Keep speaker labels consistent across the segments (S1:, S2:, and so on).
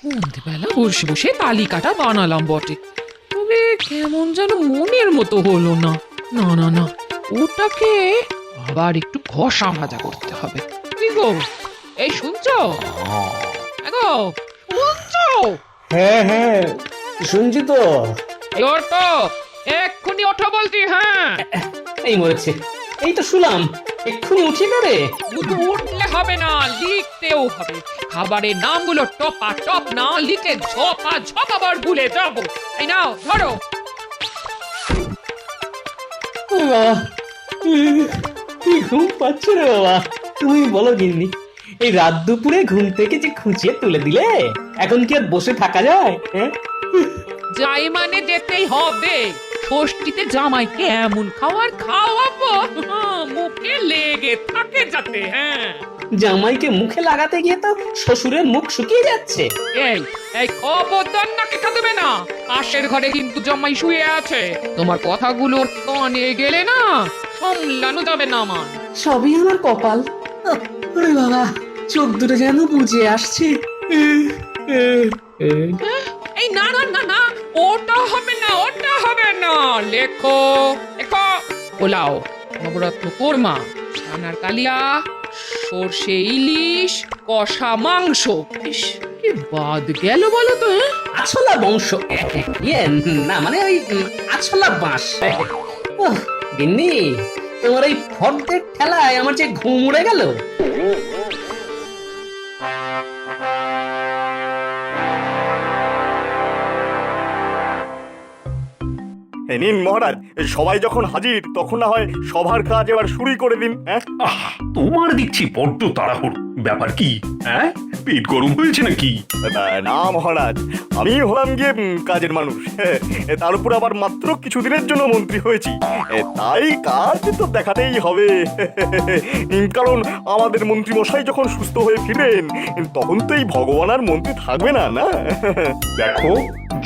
S1: সন্ধ্যেবেলা বসে বসে তালিকাটা বানালাম বটে, তবে কেমন যেন মনের মতো হলো না। না না না, ওটাকে আবার একটু ঘষা মাজা করতে হবে। কি গো, এই শুনছো? গো, শুনছো?
S2: হ্যাঁ হ্যাঁ, শুনছি তো।
S1: এই ওঠো, এক্ষুনি ওঠো বলছি। হ্যাঁ,
S2: এই মরেছে, এই তো শুনলাম, এক্ষুনি উঠি না রে।
S1: শুধু উঠলে হবে না, লিখতেও হবে। খাবারের নামগুলো টপা টপ না লিখে ঝপা ঝপ আবার ভুলে যাবো। এই নাও ধরো।
S2: ওরে বাবা, কি ঘুম পাচ্ছে রে বাবা। তুমি বলো গিন্নি, এই রাত দুপুরে ঘুম থেকে যে খুঁচিয়ে তুলে দিলে, এখন কি আর বসে থাকা যায়? হ্যাঁ,
S1: যাই মানে যেতেই হবে। ষষ্ঠীতে জামাইকে এমন খাবার খাওয়াবো মুখে লেগে থাকে যাতে। হ্যাঁ,
S2: জামাইকে মুখে লাগাতে গিয়ে তো শ্বশুরের মুখ শুকিয়ে যাচ্ছে।
S1: এই এই খবরদার নাকে দেবে না। পাশের ঘরে কিন্তু জামাই শুয়ে আছে। তোমার কথাগুলো কানে গেলে না সামলানো যাবে না আমার।
S2: সবই আমার কপাল। ওরে বাবা, চোখ দুটো যেন বুঝে আসছে।
S1: এই না না না না, ওটা হবে না, ওটা হবে না। লেখো লেখো, পোলাও, নবরত্ন কোরমা, ছানার কালিয়া, সর্ষে ইলিশ, কষা মাংস। ইস, কি বাদ গেল বলো তো?
S2: আছলা বংশ, ইয়ে না মানে ওই আছলা বাঁশ। ওহ, গিন্নি, তোমার এই ফর্দের ঠেলায় আমার যে ঘুম উড়ে গেল।
S3: নিন মহারাজ, সবাই যখন হাজির তখন না হয় সভার কাজ এবার শুরু করে দিন। হ্যাঁ,
S4: তোমার দেখছি বড্ড তাড়াহুড়ো। ব্যাপার কি? হ্যাঁ, পেট গরম হয়েছে নাকি?
S3: না মহারাজ, আমি হলাম গিয়ে কাজের মানুষ। তার উপর আবার মাত্র কিছুদিনের জন্য মন্ত্রী হয়েছি, তাই কাজ তো দেখাতেই হবে। কারণ আমাদের মন্ত্রী মশাই যখন সুস্থ হয়ে ফিরবেন তখন তো এই ভগবান আর মন্ত্রী থাকবে না। না,
S4: দেখো,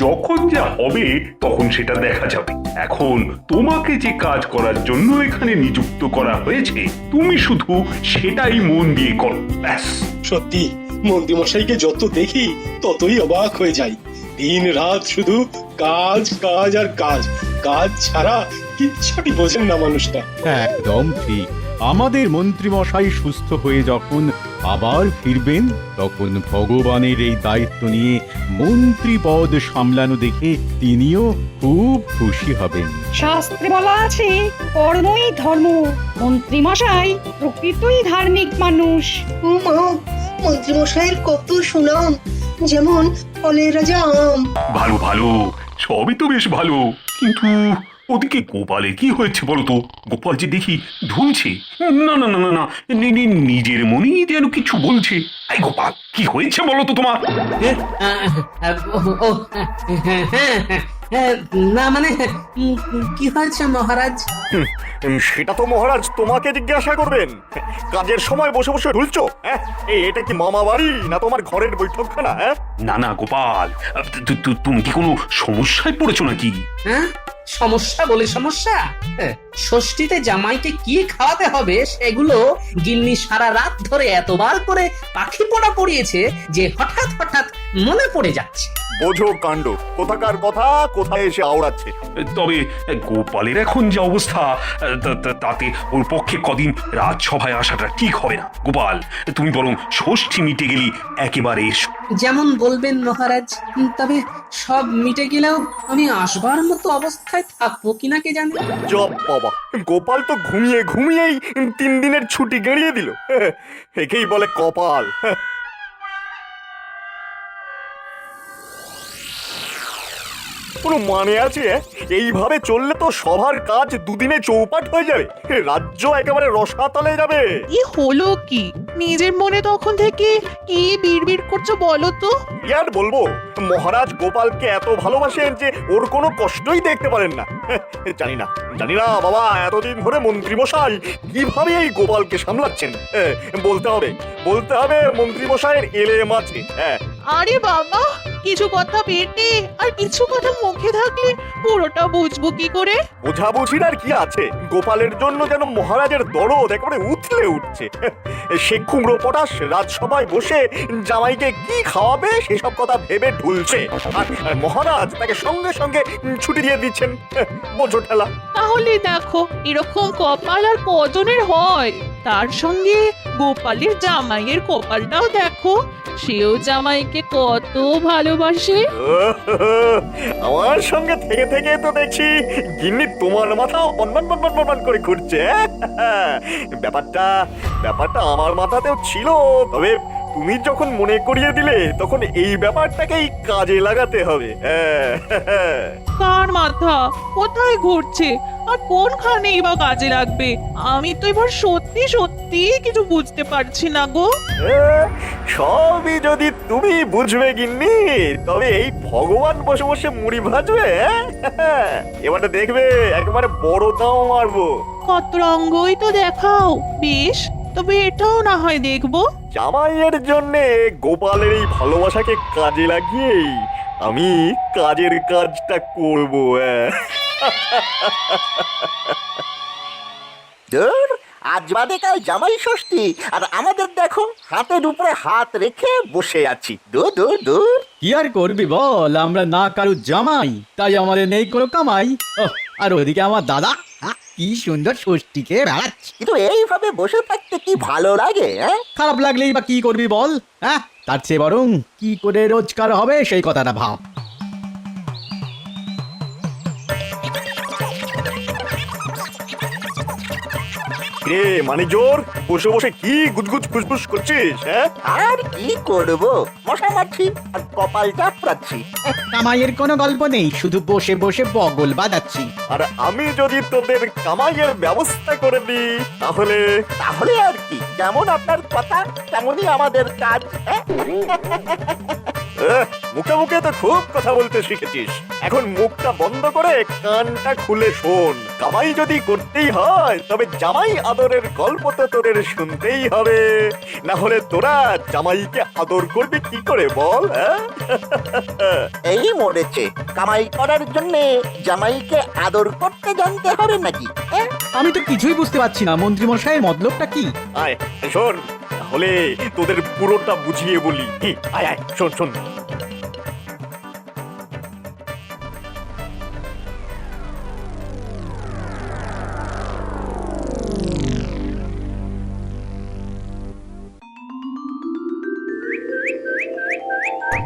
S4: যখন যা হবে তখন সেটা দেখা যাবে। এখন তোমাকে যে কাজ করার জন্য এখানে নিযুক্ত করা হয়েছে, তুমি শুধু সেটাই মন দিয়ে করো, ব্যাস।
S5: সত্যি মন্ত্রীমশাইকে যত দেখি ততই অবাক হয়ে যাই। দিন রাত শুধু কাজ কাজ আর কাজ, কাজ ছাড়া কিচ্ছুটি বোঝেন না মানুষটা।
S6: একদম ঠিক। আমাদের মন্ত্রীমশাই সুস্থ হয়ে যখন আবার ফিরবেন, তখন ভগবানের এই দায়িত্ব নিয়ে মন্ত্রী পদ সামলানো দেখে তিনিও খুব খুশি হবেন।
S7: শাস্ত্রে বলা আছে, কর্মই ধর্ম। মন্ত্রী মশাই প্রকৃতই ধার্মিক মানুষ।
S8: মন্ত্রীমশাইয়ের কত সুনাম, যেমন ফলের রাজা আম।
S4: ভালো ভালো, সবই তো বেশ ভালো, কিন্তু ওদিকে গোপালের কি হয়েছে বলতো? গোপাল যে দেখি ধুলছে। না না না না না, নিজের মনেই যেন কিছু বলছে। এই গোপাল, কি হয়েছে বলো তো তোমার?
S2: না মানে কি হয়েছে মহারাজ?
S3: সেটা তো মহারাজ তোমাকে জিজ্ঞাসা করবেন। কাজের সময় বসে বসে ঢুলছো? হ্যাঁ, এটা কি মামা বাড়ি না তোমার ঘরের বৈঠকখানা? হ্যাঁ,
S4: না না গোপাল, তুমি কি কোনো সমস্যায় পড়েছো নাকি?
S2: হ্যাঁ, সমস্যা বলে সমস্যা? ষষ্ঠীতে জামাইকে কি খাওয়াতে হবে সেগুলো গিন্নি সারা রাত ধরে এতবার করে পাখি পোড়া পড়িয়েছে যে হঠাৎ হঠাৎ মনে পড়ে যাচ্ছে।
S3: বোঝো কাণ্ড, কোথাকার কথা কোথায় এসে আওড়াচ্ছে।
S4: তবে গোপালের এখন যে অবস্থা, তাতে ওর পক্ষে কদিন রাজসভায় আসাটা ঠিক হবে না। গোপাল, তুমি বরং ষষ্ঠী মিটে গেলি একেবারে এসো।
S2: যেমন বলবেন মহারাজ, তবে সব মিটে গেলেও আমি আসবার মতো অবস্থায় থাকবো কিনা কে জানে।
S3: জব বাবা, গোপাল তো ঘুমিয়ে ঘুমিয়েই 3 দিনের ছুটি গেড়িয়ে দিল। একেই বলে কপাল। কোনো মানে আছে? এইভাবে চললে তো সবার কাজ 2 দিনে চৌপাট হয়ে যাবে, রাজ্য একেবারে রসাতলে যাবে।
S9: কি হলো কি? নিজের মনে তখন থেকে কি বিড়বিড় করছো বলো তো?
S3: আর বলবো, মহারাজ গোপালকে এত ভালোবাসেন যে ওর কোনো কষ্টই দেখতে পারেন না। জানি না বাবা, এতদিন ধরে মন্ত্রী মশাই কিভাবে এই গোপালকে সামলাচ্ছেন। বলতে হবে মন্ত্রী মশাইয়ের এলেম আছে।
S9: আরে বাবা, কিছু কথা পেটে আর কিছু কথা মুখে থাকলে পুরোটা বুঝবো কি করে?
S3: বোঝাবুঝির আর কি আছে, গোপালের জন্য যেন মহারাজের দরদ একেবারে উথলে উঠছে। সে কুমড়ো পটাশ রাজসভায় বসে জামাইকে কি খাওয়াবে সেসব কথা ভেবে ঢুলছে, আর মহারাজ তাকে সঙ্গে সঙ্গে ছুটি দিয়ে দিচ্ছেন। বোঝো ঠেলা।
S9: তাহলে দেখো এরকম কপাল আর কজনের হয়। তার সঙ্গে গোপালের জামাইয়ের কপালটাও দেখো, সেও জামাইকে কত ভালোবাসে।
S3: আমার সঙ্গে থেকে থেকে তো দেখছি গিন্নি তোমার মাথাও বনবন করে ঘুরছে। ব্যাপারটা আমার মাথাতেও ছিল, তবে তুমি যখন মনে করিয়ে দিলে তখন এই ব্যাপারটাকেই কাজে লাগাতে হবে।
S9: কার মাথা কোথায় ঘুরছে আর কোনখানেই বা কাজে লাগবে? আমি তো এবার সত্যি সত্যি কিছু বুঝতে পারছি না গো।
S3: সবই যদি তুমি বুঝবে গিন্নি, তবে এই ভগবান বসে বসে মুড়ি ভাজবে। এবারটা দেখবে একেবারে বড় দাও মারবো।
S9: কত রঙ্গই তো দেখাও, বেশ তবে এটাও না হয় দেখবো।
S3: জামাইয়ের জন্যে গোপালের এই ভালোবাসাকে কাজে লাগিয়েই আমি কাজের কাজটা করবো।
S10: ধুর, আজ বাদে কাল জামাই ষষ্ঠী আর আমাদের দেখো হাতের উপরে হাত রেখে বসে আছি। দূর দূর দূর।
S6: কি আর করবি বল, আমরা না কারু জামাই, তাই আমাদের নেই কোনো কামাই। আর ওদিকে আমার দাদা কি সুন্দর ষষ্ঠীকে বেড়াচ্ছে।
S10: কিন্তু এইভাবে বসে থাকতে কি ভালো লাগে?
S6: খারাপ লাগলেই বা কি করবি বল? হ্যাঁ, তার চেয়ে বরং কি করে রোজগার হবে সেই কথাটা ভাব।
S3: রে মানে জোর বসে বসে কি গুজগুজ ফুসফুস করছিস? হ্যাঁ,
S10: আর কি করব, মশা মারছি আর কপাল চাপড়াচ্ছি।
S6: কামাইয়ের কোনো গল্প নেই, শুধু বসে বসে বগল বাজাচ্ছি।
S3: আর আমি যদি তোদের কামাইয়ের ব্যবস্থা করে দিই তাহলে
S10: তাহলে আর কি, যেমন আপনার কথা তেমনই আমাদের কাজ।
S3: মুখে মুখে তো খুব কথা বলতে শিখেছিস, এখন মুখটা বন্ধ করে কানটা খুলে শোন। কামাই যদি করতেই হয় তবে জামাই আদরের গল্প তো তোদের শুনতেই হবে, না হলে তোরা জামাইকে আদর করবি কি করে বল?
S10: এই মরেছে, কামাই করার জন্য জামাইকে আদর করতে জানতে হবে নাকি?
S6: আমি তো কিছুই বুঝতে পারছি না মন্ত্রী মশাইয়ের মতলবটা কি।
S3: আয় শোন, তাহলে তোদের পুরোটা বুঝিয়ে বলি। কি, আয় আয় শোন শোন।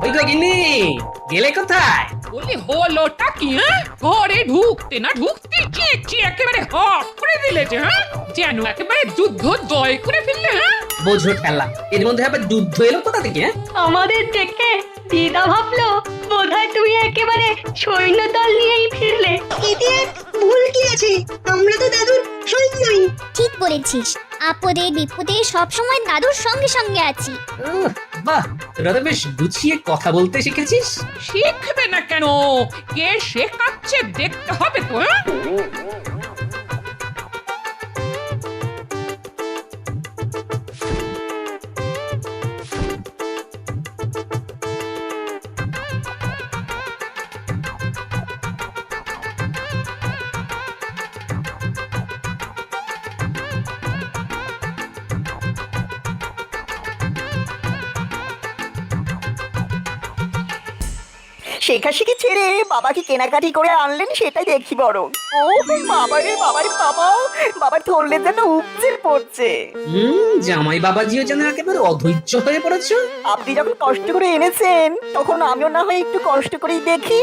S2: ওই গো গিন্নি, গেলে কোথায়?
S1: বলি হলোটা কি? হ্যাঁ, ঘরে ঢুকতে না ঢুকতে চেঁচি একেবারে হক করে দিলে যে। হ্যাঁ, যেন একেবারে যুদ্ধ জয় করে ফেললে। হ্যাঁ,
S2: বোঝো ঠেলা, এর মধ্যে আবার যুদ্ধ এলো কোথা থেকে?
S7: আমাদের দেখে দিদা ভাবলো বোধহয় তুমি একেবারে সৈন্যদল নিয়েই ফিরলে।
S8: এতে আর ভুল কি আছে? আমরা তো দাদুর সৈন্যই।
S11: ঠিক বলেছিস, আপদে বিপদে সবসময় দাদুর সঙ্গে সঙ্গে আছি।
S2: বাহ, তোরা তো বেশ গুছিয়ে কথা বলতে শিখেছিস।
S1: শিখবে না কেন? কে শেখাচ্ছে দেখতে হবে তো। হ্যাঁ,
S10: শেখাশেখি ছেড়ে বাবা কি কেনাকাটি করে আনলেন সেটাই দেখি বরং। ও বাবারে বাবারে বাবা, বাবা ধরলে যেন উপচে পড়ছে।
S2: জামাই বাবাজিও যেন একেবারে অধৈর্য হয়ে পড়েছে।
S10: আপনি যখন কষ্ট করে এনেছেন তখন আমিও না হয় একটু কষ্ট করেই দেখি।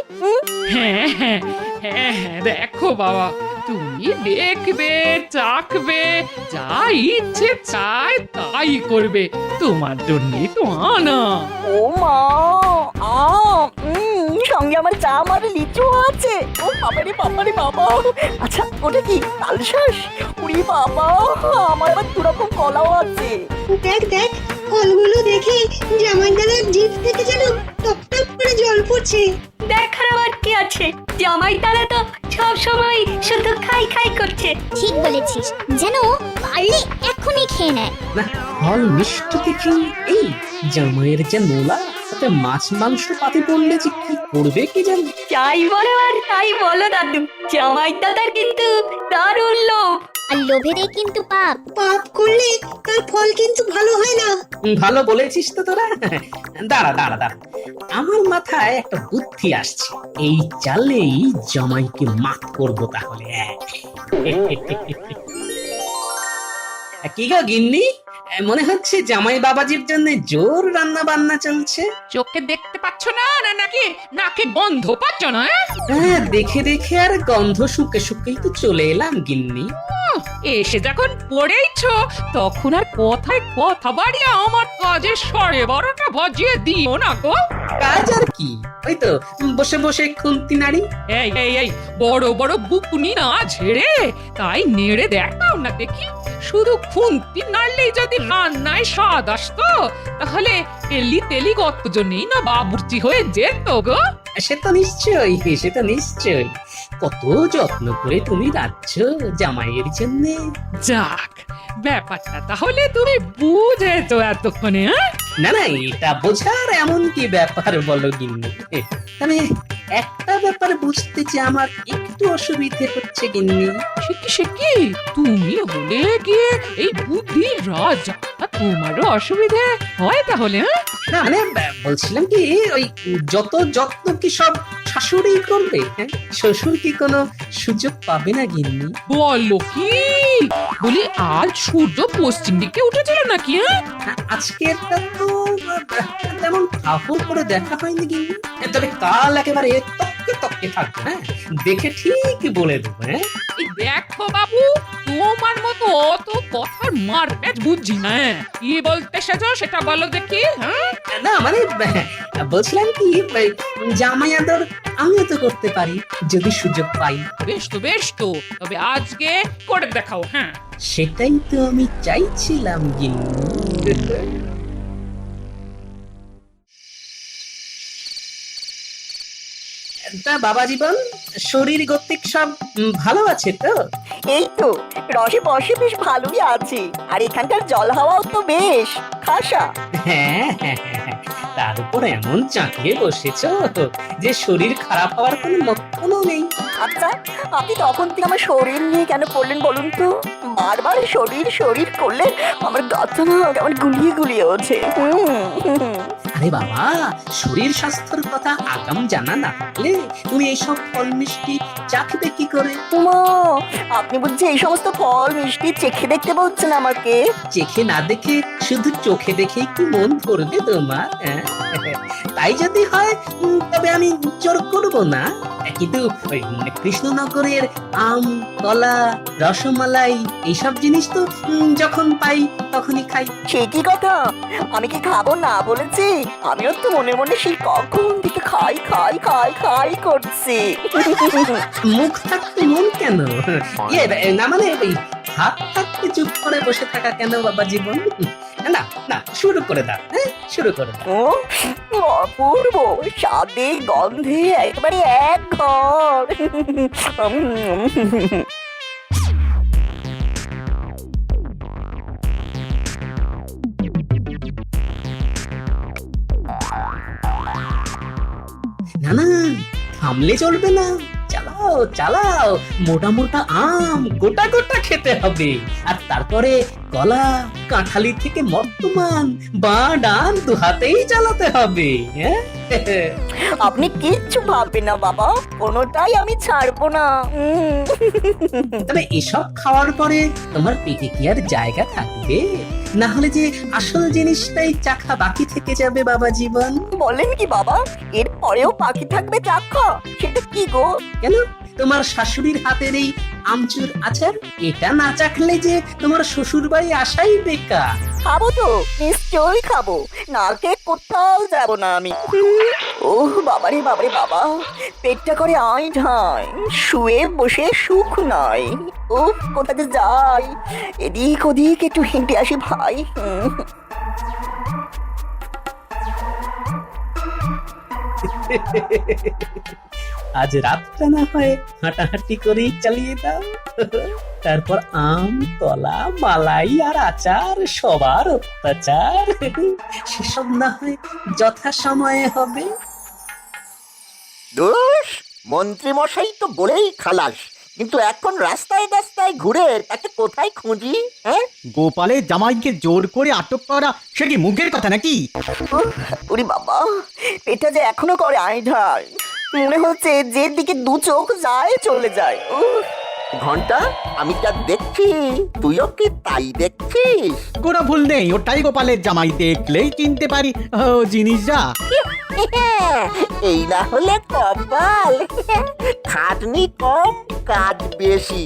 S1: হ্যাঁ হ্যাঁ হ্যাঁ হ্যাঁ, দেখো বাবা, তুমি দেখবে চাকবে, যা ইচ্ছে চায় তাই করবে, তোমার জন্যই তো আনা।
S10: ও মা, সঙ্গে আমার জাম আর লিচু আছে। ও বাবারে বাবারে বাবা, আচ্ছা ওটা কি তালশাঁস? উড়ি বাবা, আমার আবার দুরকম কলাও আছে।
S8: দেখ দেখ, ফলগুলো দেখে জামাই দাদার জিভ থেকে যেন টপ টপ করে জল পড়ছে।
S7: দেখার আবার কি আছে, জামাই তারা তো সব সময় শুধু খাই খাই করছে।
S11: ঠিক বলেছিস, যেন পারলে এখনই খেয়ে নেয়।
S2: না, ফল মিষ্টি দেখি এই জামাইয়ের যে নোলা, তাতে মাছ মাংস পাতে পড়লে যে কি করবে কি জানি।
S10: যাই বলো আর তাই বলো দাদু, জামাই দাদার কিন্তু দারুণ লোভ।
S11: আর লোভেরে কিন্তু পাপ।
S8: পাপ করলে তার ফল কিন্তু ভালো হয় না।
S2: ভালো বলেছিস তো তোরা। দাঁড়া দাঁড়া দাঁড়া, আমার মাথায় একটা বুদ্ধি আসছে। এই চালেই জামাইকে মাত করবো তাহলে। কি গো গিন্নি, মনে হচ্ছে জামাই বাবাজির জন্য জোর রান্না বান্না চলছে।
S1: চোখে দেখতে পাচ্ছ না, না নাকি নাকে গন্ধ পাচ্ছ না?
S2: হ্যাঁ, দেখে দেখে আর গন্ধ শুকে শুকেই তো চলে এলাম গিন্নি।
S1: এসে যখন পড়েইছ তখন আর কথায় কথা বাড়িয়ে আমার কাজের সরে বড়টা বাজিয়ে দিও না গো।
S2: কাজ আর কি, ওই তো বসে বসে খুন্তি নাড়ি।
S1: এই এই এই বড় বড় বুকুনি না ঝেড়ে তাই নেড়ে দেখাও না দেখি। শুধু খুন্তি নাড়লেই যদি রান্নায় স্বাদ আসতো তাহলে তেলি তেলি কতজনেই না বাবুর্চি হয়ে যেত গো।
S2: সে তো নিশ্চয়ই, সে তো নিশ্চয়ই। কত যত্ন করে তুমি রাখছ জামাইয়ের জন্য।
S1: যাক, ব্যাপারটা তাহলে তুমি বুঝেছো এতক্ষণে।
S2: না না, এটা বোঝার এমন কি ব্যাপার বলো গিন্নি। তবে একটা ব্যাপার বুঝতে যে আমার একটু অসুবিধে হচ্ছে গিন্নি।
S1: সে কি তুমি হলে গিয়ে এই বুদ্ধি রাজা, তোমারও অসুবিধে হয় তাহলে?
S2: না মানে বলছিলাম কি, ওই যত যত্ন কি সব শাশুড়ি করবে? হ্যাঁ, শ্বশুর কি কোনো সুযোগ পাবে না গিন্নি?
S1: বলো কি, বলি আজ সূর্য পশ্চিম দিকে উঠেছিল নাকি?
S2: আজকেরটা তো তেমন কাপড় করে দেখা হয়নি গিন্নি। তবে কাল একেবারে তককে তককে থাকবে। হ্যাঁ, দেখে ঠিক বলে দেবো। হ্যাঁ,
S1: এই দেখো বাবু, তোমার মতো অত কথার মারপ্যাচ বুঝছি না। কি বলতে এসেছো সেটা বলো দেখি। হ্যাঁ,
S2: না মানে বলছিলাম কি, জামাই আদর আমিও তো করতে পারি যদি সুযোগ পাই।
S1: বেশ তো বেশ তো, তবে আজকে করে দেখাও। হ্যাঁ,
S2: সেটাই তো আমি চাইছিলাম গিন্নি। তা বাবা জীবন, শরীর গতিক সব ভালো আছে তো?
S10: এই তো রসে বসে বেশ ভালোই আছে, আর এখানকার জল হাওয়াও তো বেশ খাসা।
S2: হ্যাঁ হ্যাঁ হ্যাঁ, তার উপর এমন চাকিয়ে বসেছো যে শরীর খারাপ হওয়ার কোনো লক্ষণও নেই।
S10: আচ্ছা, আপনি তখন থেকে আমার শরীর নিয়ে কেন পড়লেন বলুন তো? বারবার শরীর শরীর করলে আমার গাটা না কেমন গুলিয়ে গুলিয়ে ওঠে।
S2: আরে বাবা, শরীর স্বাস্থ্যের কথা আগাম জানা না থাকলে তুমি এইসব ফল মিষ্টি চাখবে কি করে?
S10: মা, আপনি বুঝছি এই সমস্ত ফল মিষ্টি চেখে দেখতে বলছেন আমাকে?
S2: চেখে না দেখে শুধু চোখে দেখেই কি মন ভরবে তোমার? তাই যদি হয় তবে আমি জোর করব না। কিন্তু ওই কৃষ্ণনগরের আম, কলা, রসমালাই এইসব জিনিস তো যখন পাই তখনই খাই।
S10: সে কি কথা, আমি কি খাবো না বলেছি? আমিও তো মনে মনে সেই কখন থেকে খাই খাই খাই খাই করছি।
S2: মুখ থাকতে মন কেন? ইয়ে না মানে ওই হাত থাকতে চুপ করে বসে থাকা কেন বাবা জীবন? না না, শুরু করে দাও। হ্যাঁ, শুরু করে দাও।
S10: ও অপূর্ব স্বাদে গন্ধে একেবারে এক ঘর।
S2: না না, থামলে চলবে না। চালাও চালাও, মোটা মোটা আম গোটা গোটা খেতে হবে। আর তারপরে কলা, কাঁঠালি থেকে মর্তমান বা ডান দু হাতেই চালাতে হবে। হ্যাঁ,
S10: আপনি কিচ্ছু ভাববেন না বাবা, কোনোটাই আমি ছাড়বো না।
S2: তবে এসব খাওয়ার পরে তোমার পেটে কি আর জায়গা থাকবে? না হলে যে আসল জিনিসটাই চাখা বাকি থেকে যাবে বাবা জীবন।
S10: বলেন কি বাবা, এর পরেও বাকি থাকবে চাখা? সেটা কি গো?
S2: কেন, তোমার শাশুড়ির হাতের এই আমচুর আচার, এটা না চাখলে যে তোমার শ্বশুর বাড়ি আসাই বেকার।
S10: খাবো তো, নিশ্চয়ই খাবো, না খেয়ে কোথাও যাবো না আমি। ও বাবারে বাবারে বাবা, পেটটা করে আই ঢাই, শুয়ে বসে সুখ নয়। ও কোথাতে যাই, এদিক ওদিক একটু হেঁটে আসি ভাই।
S2: আজ রাতটা না হয় হাঁটাহাঁটি করেই চালিয়ে দাও। তারপর আম, কলা, মালাই আর আচার সবার অত্যাচার সেসব না হয় যথা সময়ে হবে।
S10: দোষ মন্ত্রী মশাই তো বলেই খালাস, কিন্তু এখন রাস্তায় রাস্তায় ঘুরে তাকে কোথায় খুঁজি? হ্যাঁ,
S6: গোপালের জামাইকে জোর করে আটক করা সে কি মুখের কথা নাকি?
S10: ওরে বাবা, এটা যে এখনো করে আইঢাল, মনে হচ্ছে যে দিকে দু চোখ যায় চলে যায়। ঘন্টা, আমি যা দেখছি তুইও কি তাই দেখছিস?
S6: কোনো ভুল নেই, ওটাই গোপালের জামাই, দেখলেই চিনতে পারি ও জিনিসটা।
S10: এই না হলে কপাল, খাটনি কম কাজ বেশি।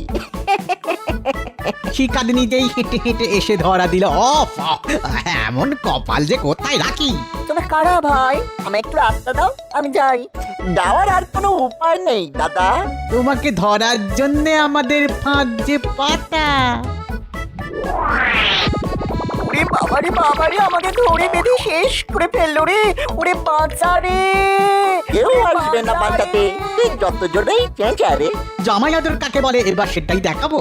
S6: শিকার নিজেই হেঁটে হেঁটে এসে ধরা দিল। অফ, এমন কপাল যে কোথায় রাখি?
S10: তোমরা কারা ভাই? আমি একটু রাস্তা দাও, আমি যাই। যাওয়ার আর কোনো উপায় নেই দাদা।
S6: তোমাকে ধরার জন্য আমাদের ফাঁদ যে পাতা।
S10: ওরে বাবারে বাবারে, আমাকে ধরে বেঁধে শেষ করে ফেললো রে। ওরে বাঁচা রে, কেউ আসবে না বাঁচাতে, তুই যত জোরেই চেঁচা রে।
S6: জামাই আদর কাকে বলে এবার সেটাই দেখাবো।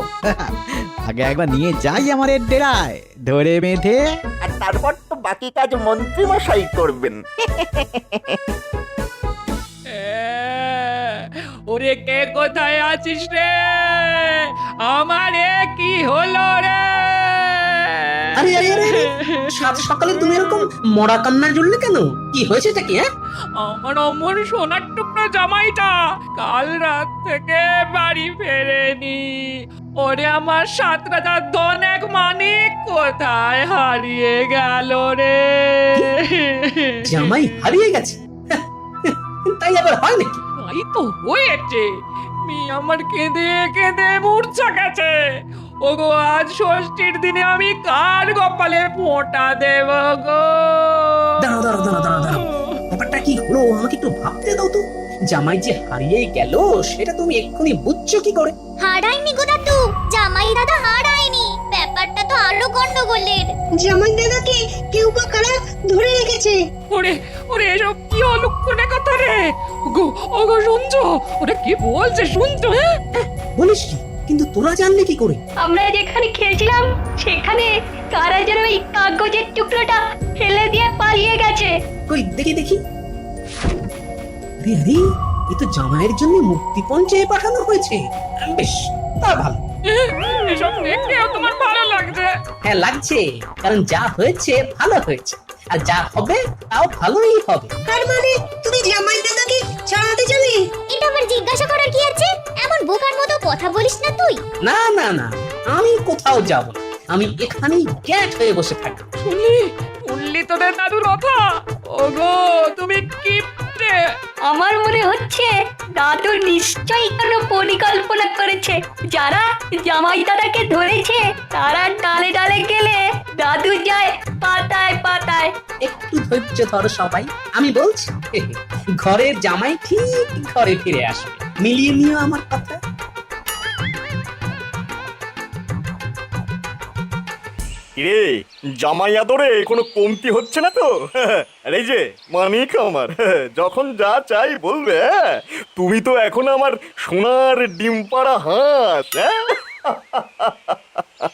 S6: আগে একবার নিয়ে যাই আমার ডেরায়, ধরে বেঁধে।
S10: আর তারপর তো বাকি কাজ মন্ত্রী মশাই করবেন।
S1: ওরে কে কোথায় আছিস রে? আমারে কি হলো রে?
S2: আরে আরে আরে আরে, সাত সকালে তুমি এরকম মরা কান্না জুড়লে কেন? কি হয়েছে কি? হ্যাঁ,
S1: আমার অমর সোনার টুকরো জামাইটা কাল রাত থেকে বাড়ি ফেরেনি। ওরে আমার 7 রাজার ধন এক মানিক কোথায় হারিয়ে গেল রে?
S2: জামাই হারিয়ে গেছে? তাই আবার হয় নাকি?
S1: তাই তো হয়েছে। মেয়ে আমার কেঁদে কেঁদে মূর্ছা গেছে। ওগো, আজ ষষ্ঠীর দিনে আমি কার কপালে ফোঁটা দেব গো?
S2: দাঁড়াও দাঁড়াও দাঁড়াও দাঁড়াও দাঁড়াও, ব্যাপারটা কি হলো আমাকে একটু ভাবতে দাও তো। জামাই যে হারিয়ে গেল সেটা তুমি এক্ষুনি বুঝছো কি করে?
S11: হারায়নি গো দাদু, জামাই দাদা হারায়নি। ব্যাপারটা তো আরো গন্ডগোলের।
S8: জামাই দাদাকে কেউ বা কারা ধরে রেখেছে।
S1: ওরে ওরে, এসব কি অলক্ষণে কথা রে? ওগো ওগো, শুনছো? ওরা কি বলছে শুনছো? হ্যাঁ,
S2: বলিস কি? কিন্তু তোরা জানলে কি করে?
S7: আমরা যেখানে খেলছিলাম সেখানে কারা যেন ওই কাগজের টুকরোটা ফেলে দিয়ে পালিয়ে গেছে।
S2: কই দেখি দেখি। আরে আরে, এ তো জামাইয়ের জন্য মুক্তিপণ চেয়ে পাঠানো হয়েছে। বেশ, তা ভালো।
S1: এসব দেখেও তোমার ভালো লাগছে?
S2: হ্যাঁ লাগছে, কারণ যা হয়েছে ভালো হয়েছে, আর যা হবে তাও ভালোই হবে।
S8: তার মানে তুমি জামাই দাদাকে ছাড়াতে চালে?
S11: এটা আবার জিজ্ঞাসা করার কি আছে? এমন বোকার মতো কথা বলিস না তুই।
S2: না না না, আমি কোথাও যাব না, আমি এখানেই গ্যাট হয়ে বসে থাকি।
S1: শুনলি শুনলি তোদের দাদুর কথা? ওগো, তুমি কিপটে।
S7: আমার মনে হচ্ছে দাদু নিশ্চয়ই কোনো পরিকল্পনা করেছে। যারা জামাই দাদাকে ধরেছে তারা ডালে ডালে গেলে দাদু যায় পাতায় পাতায়।
S2: একটু ধৈর্য ধরো সবাই, আমি বলছি। ঘরের জামাই ঠিক ঘরে ফিরে আসবে, মিলিয়ে নিও আমার কথা।
S3: রে জামাই আদরে কোনো কমতি হচ্ছে না তো? আর এই যে মানিক আমার, যখন যা চাই বলবে। তুমি তো এখন আমার সোনার ডিম পাড়া হাঁস।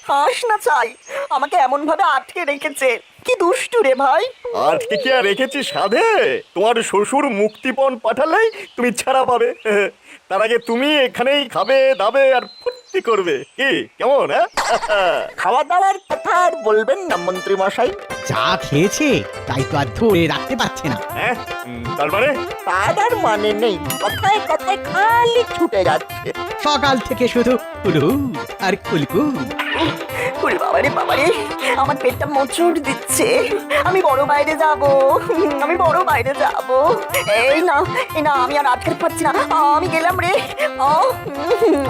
S10: হাস না চাই, আমাকে এমন ভাবে আটকে রেখেছে। কি দুষ্টু রে ভাই।
S3: আজকে কি আর রেখেছি সাধে? তোমার শ্বশুর মুক্তিপণ পাঠালেই তুমি ছাড়া পাবে। তার আগে তুমি এখানেই খাবে দাবে আর ফুর্তি করবে। কি কেমন?
S10: খাওয়া দাওয়ার কথা আর বলবেন না মন্ত্রী মশাই।
S6: যা খেয়েছে তাই তো আর ধরে রাখতে পারছে না।
S3: তার মানে?
S10: তার আর মানে নেই, কথায় কথায় খালি ছুটে যাচ্ছে।
S6: সকাল থেকে শুধু কুলু আর কুলকুল।
S10: ওরে বাবারে বাবারে, আমার পেটটা মোচড় দিচ্ছে। আমি বড় বাইরে যাব, আমি বড় বাইরে যাব। এই না এই না, আমি আর আটকাতে পারছি না, আমি গেলাম রে।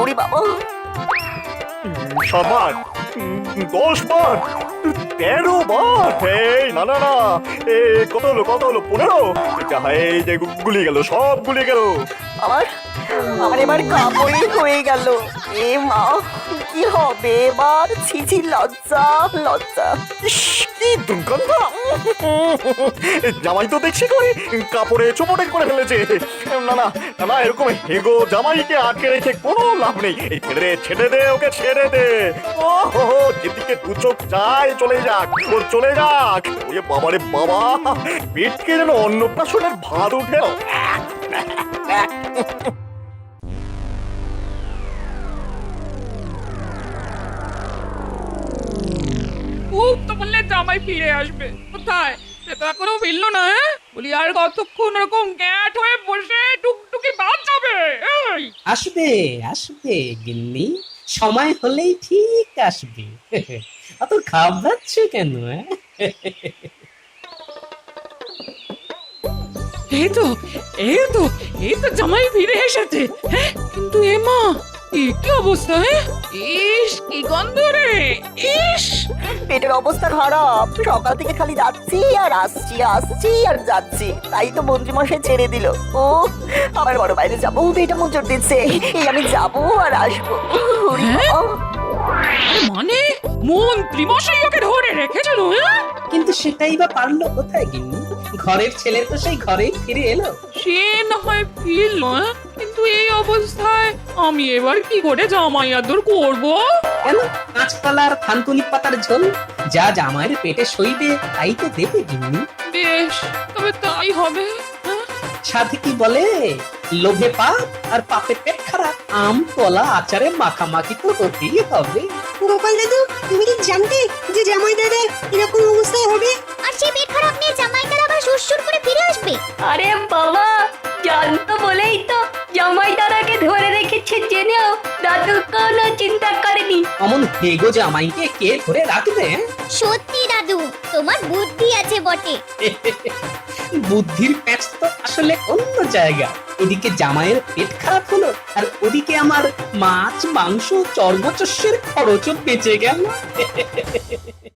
S10: ওরে বাবা,
S3: 7 বার 10 বার 13 বার এই না না না এ কত হলো 15 এই যে গুলিয়ে গেল, সব গুলিয়ে গেল।
S10: আমার আমার এবার কাপড়ই হয়ে গেল। এ মা, কি হবে এবার? ছিছি, লজ্জা লজ্জা।
S3: ইস, কি দুর্গন্ধ! জামাই তো দেখছি করে কাপড়ে চোপটে করে ফেলেছে। না না না, এরকম হেগো জামাইকে আটকে রেখে কোনো লাভ নেই। এই ছেড়ে দে ওকে, ছেড়ে দে। ও হো, যেদিকে দু চোখ যায় চলে যাক, ওর চলে যাক। ওরে বাবারে বাবা, পেটকে যেন অন্নপ্রাশনের ভাত উঠে।
S1: খুব তো বললে জামাই ফিরে আসবে, কোথায় সে তো এখনো ফিরলো না। বলি আর কতক্ষণ ওরকম গ্যাট হয়ে বসে টুকটুকি বাদ যাবে? এই
S2: আসবে আসবে গিন্নি, সময় হলেই ঠিক আসবে। অত ঘাবড়াচ্ছ কেন?
S1: এই তো এই তো এই তো জামাই ফিরে এসেছে। হ্যাঁ, কিন্তু এমা কি অবস্থা? ইস, কি গন্ধ রে! ইস,
S10: পেটের অবস্থা খারাপ। সকাল থেকে খালি যাচ্ছি আর আসছি, আসছি আর যাচ্ছি। তাই তো মন্ত্রীমশাই ছেড়ে দিল। ও, আমার বড় বাইরে যাবো, পেটে মোচড় দিচ্ছে। এই আমি যাবো আর আসবো। ওরে বাবা।
S1: মানে মন্ত্রী মশাই ওকে ধরে রেখেছিল?
S2: কিন্তু সেটাই বা পারলো কোথায় গিন্নি? ঘরের ছেলে তো সেই ঘরেই ফিরে এলো।
S1: সে না হয় ফিরল, কিন্তু এই অবস্থায় আমি এবার কি করে জামাই আদর করবো?
S2: কেন, কাঁচকলার থানকুনি পাতার ঝোল যা জামাইয়ের পেটে সইবে তাই তো দেবে গিন্নি।
S1: বেশ, তবে তাই হবে।
S2: সাথে কি বলে, লোভে পাপ আর পাপে পেট খারাপ। আম কলা আচারে মাখামাখি তো হতেই হবে।
S8: গোপাল দাদু, তুমি কি জানতে যে জামাই দাদা এরকম অবস্থায় হবে?
S11: আর সেই পেট খারাপ নিয়ে জামাইটার আবার সুরসুর করে ফিরে আসবে?
S7: আরে বাবা, জানতো বলেই তো জামাই দাদাকে ধরে রেখেছে, জেনেও দাদু কোনো চিন্তা করেনি।
S2: অমন হেগো জামাইকে কে ধরে রাখবে?
S11: সত্যি দাদু, তোমার বুদ্ধি আছে বটে।
S2: বুদ্ধির প্যাচ তো আসলে অন্য জায়গা। এদিকে জামাইয়ের পেট খারাপ হলো, আর ওদিকে আমার মাছ মাংস চর্বচস্যের খরচও বেঁচে গেল।